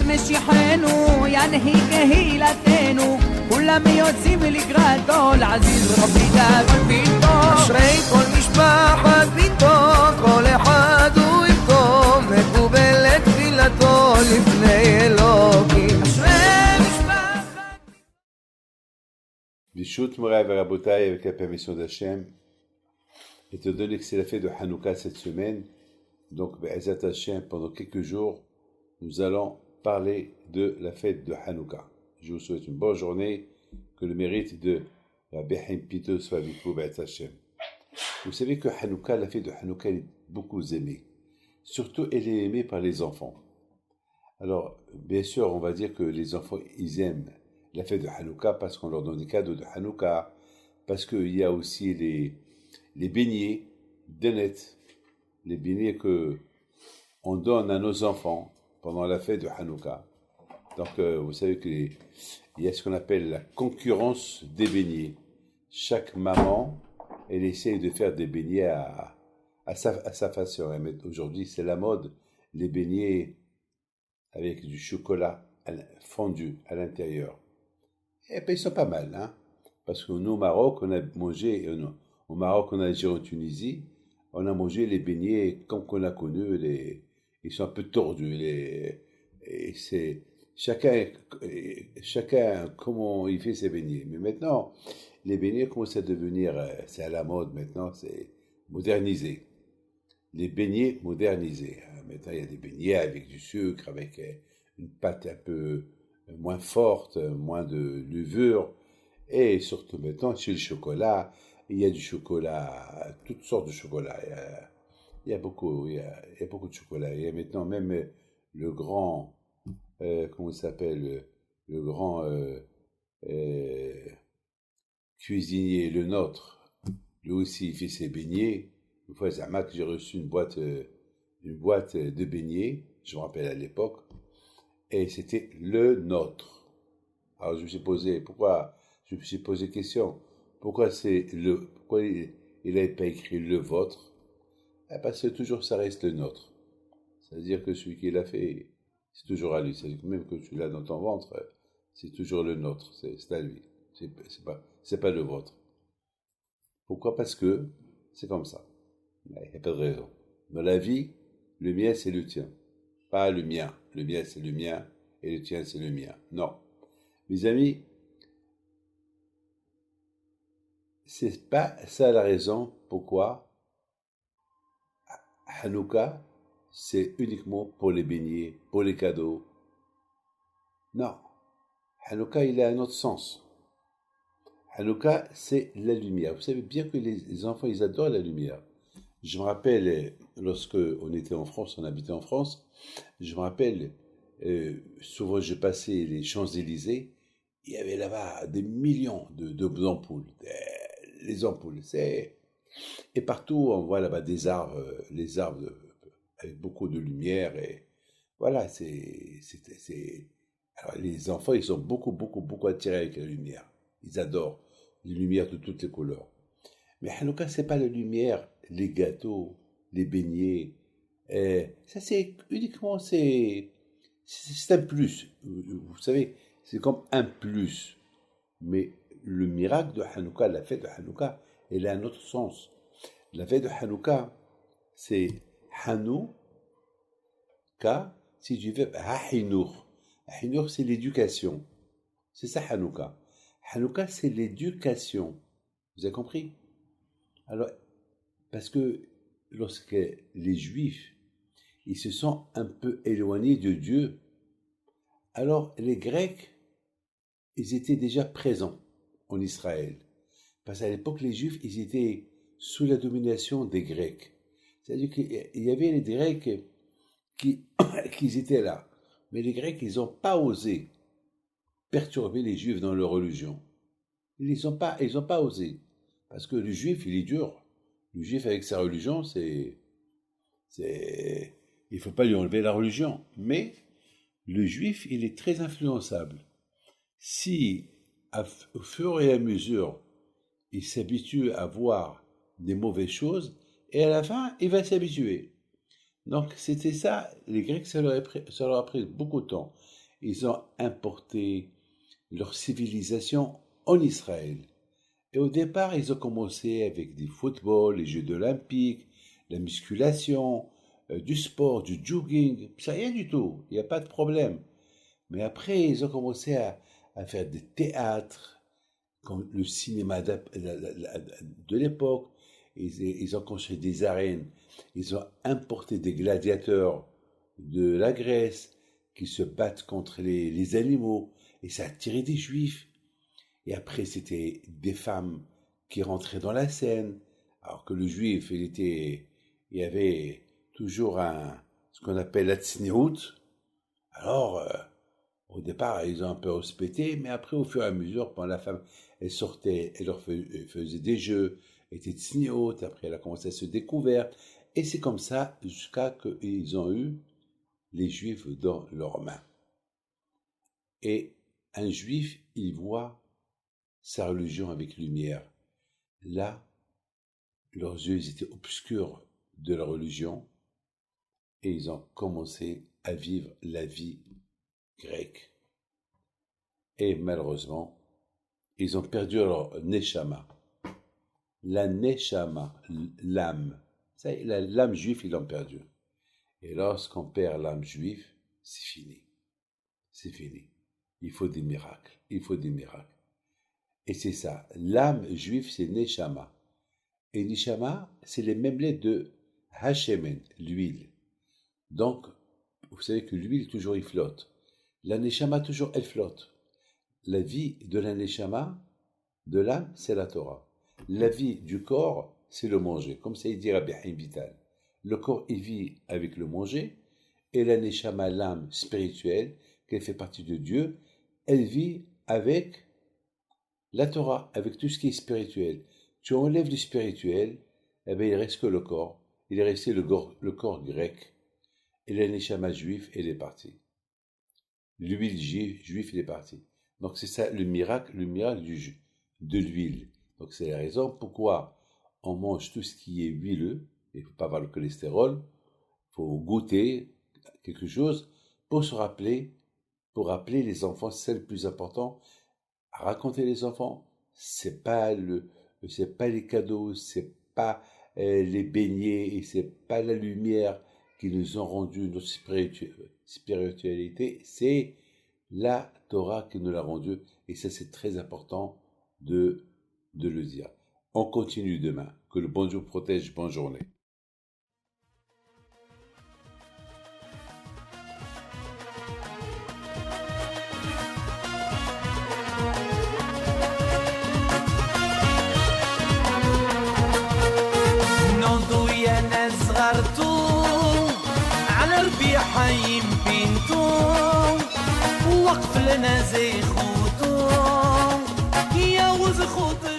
משיחנו ינהיג קהילתנו כולם יוצאים לקראת עול עזיז רבי דאגון ביתו אשרי כל משפחת ביתו כל אחד הוא יבכו מקובלת תפילתו לפני אלוקים אשרי משפחת Bishut Moray Verabotai, avec la permission d'Hachem, étant donné que c'est la fête de Hanouka cette semaine, donc Be'ezat Hachem, pendant quelques jours, nous allons parler de la fête de Hanouka. Je vous souhaite une bonne journée, que le mérite de Rabbi Haim Pito soit avec vous, Be'ezat Hachem. Vous savez que Hanouka, la fête de Hanouka, elle est beaucoup aimée. Surtout, elle est aimée par les enfants. Alors, bien sûr, on va dire que les enfants, ils aiment la fête de Hanouka parce qu'on leur donne des cadeaux de Hanouka, parce qu'il y a aussi les beignets d'Enet, les beignets qu'on donne à nos enfants pendant la fête de Hanouka. Donc, vous savez qu'il y a ce qu'on appelle la concurrence des beignets. Chaque maman, elle essaye de faire des beignets à sa façon. Aujourd'hui, c'est la mode, les beignets avec du chocolat fondu à l'intérieur. Et bien, ils sont pas mal, hein? Parce que nous, au Maroc, on a mangé, au Maroc, on a Algérie, en Tunisie, on a mangé les beignets comme qu'on a connu, ils sont un peu tordus, et c'est, chacun, comment il fait ses beignets. Mais maintenant, les beignets commencent à devenir, c'est à la mode maintenant, c'est modernisé. Les beignets modernisés. Maintenant, il y a des beignets avec du sucre, avec une pâte un peu moins forte, moins de levure, et surtout maintenant, chez le chocolat, il y a du chocolat, toutes sortes de chocolat. Il y a beaucoup de chocolat. Il y a maintenant même le grand, comment il s'appelle, le grand cuisinier, le nôtre, lui aussi, il fait ses beignets. Une fois, Zamac, j'ai reçu une boîte de beignets, je me rappelle à l'époque, et c'était le nôtre. Alors je me suis posé question, pourquoi il n'avait pas écrit le vôtre? Parce que toujours ça reste le nôtre. C'est-à-dire que celui qui l'a fait, c'est toujours à lui. C'est-à-dire que même que tu l'as dans ton ventre, c'est toujours le nôtre, c'est à lui. C'est pas le vôtre. Pourquoi? Parce que c'est comme ça. Il n'y a pas de raison. Dans la vie, le mien c'est le tien. Pas le mien. Le mien c'est le mien et le tien c'est le mien. Non. Mes amis, c'est pas ça la raison pourquoi Hanouka, c'est uniquement pour les beignets, pour les cadeaux. Non. Hanouka, il a un autre sens. Hanouka, c'est la lumière. Vous savez bien que les enfants, ils adorent la lumière. Je me rappelle, lorsque on était en France, on habitait en France, je me rappelle, souvent je passais les Champs-Élysées, il y avait là-bas des millions d'ampoules, les ampoules, et partout on voit là-bas des arbres, les arbres avec beaucoup de lumière, et voilà, alors les enfants, ils sont beaucoup attirés avec la lumière, ils adorent les lumières de toutes les couleurs. Mais Hanouka, c'est pas la lumière, les gâteaux, les beignets. Ça, c'est uniquement, c'est un plus. Vous savez, c'est comme un plus. Mais le miracle de Hanouka, la fête de Hanouka, elle a un autre sens. La fête de Hanouka, c'est Hanouka, c'est du verbe Hahinour. Hahinour, c'est l'éducation. C'est ça Hanouka. Hanouka, c'est l'éducation. Vous avez compris? Alors, parce que lorsque les Juifs, ils se sont un peu éloignés de Dieu, alors les Grecs, ils étaient déjà présents en Israël. Parce qu'à l'époque, les Juifs, ils étaient sous la domination des Grecs. C'est-à-dire qu'il y avait les Grecs qui étaient là. Mais les Grecs, ils n'ont pas osé perturber les Juifs dans leur religion. Ils n'ont pas osé. Parce que le Juif, il est dur. Le Juif, avec sa religion, il ne faut pas lui enlever la religion. Mais le Juif, il est très influençable. Si, au fur et à mesure, il s'habitue à voir des mauvaises choses, et à la fin, il va s'habituer. Donc c'était ça, les Grecs, ça leur a pris beaucoup de temps. Ils ont importé leur civilisation en Israël. Et au départ, ils ont commencé avec du football, les Jeux olympiques, la musculation, du sport, du jogging, c'est rien du tout, il n'y a pas de problème. Mais après, ils ont commencé à faire des théâtres, comme le cinéma de l'époque. Ils ont construit des arènes, ils ont importé des gladiateurs de la Grèce qui se battent contre les animaux, et ça a attiré des juifs. Et après, c'était des femmes qui rentraient dans la scène, alors que le juif, il y avait toujours ce qu'on appelle la tzniut. Alors, au départ, ils ont un peu respecté, mais après, au fur et à mesure, quand la femme, elle sortait, elle leur faisait des jeux, elle était tzniut, après elle a commencé à se découvrir, et c'est comme ça jusqu'à ce qu'ils ont eu les juifs dans leurs mains. Et un juif, il voit sa religion avec lumière. Là, leurs yeux étaient obscurs de la religion, et ils ont commencé à vivre la vie grecque. Et malheureusement, ils ont perdu leur neshama. La neshama, l'âme. L'âme juive, ils l'ont perdue. Et lorsqu'on perd l'âme juive, c'est fini. C'est fini. Il faut des miracles. Il faut des miracles. Et c'est ça. L'âme juive, c'est neshama. Et neshama, c'est les mêmes lettres de hashemen, l'huile. Donc, vous savez que l'huile, toujours, il flotte. La neshama, toujours, elle flotte. La vie de la neshama, de l'âme, c'est la Torah. La vie du corps, c'est le manger. Comme ça, il dit Rabbi Haïm Vital. Le corps, il vit avec le manger, et la neshama, l'âme spirituelle, qu'elle fait partie de Dieu, elle vit avec la Torah, avec tout ce qui est spirituel. Tu enlèves le spirituel, eh bien, il reste que le corps. Il est resté le corps grec. Et la neshama juive, elle est partie. L'huile juive, elle est partie. Donc c'est ça le miracle de l'huile. Donc c'est la raison pourquoi on mange tout ce qui est huileux. Il ne faut pas avoir le cholestérol. Il faut goûter quelque chose pour se rappeler, pour rappeler les enfants. C'est le plus important. À raconter les enfants, c'est pas les cadeaux, c'est pas les beignets et c'est pas la lumière qui nous ont rendu notre spiritualité, c'est la Torah qui nous l'a rendu, et ça c'est très important de le dire. On continue demain. Que le bon Dieu protège. Bonne journée. على ربيع يمكنتو وقف لنا زي خوتو يا وز خوتو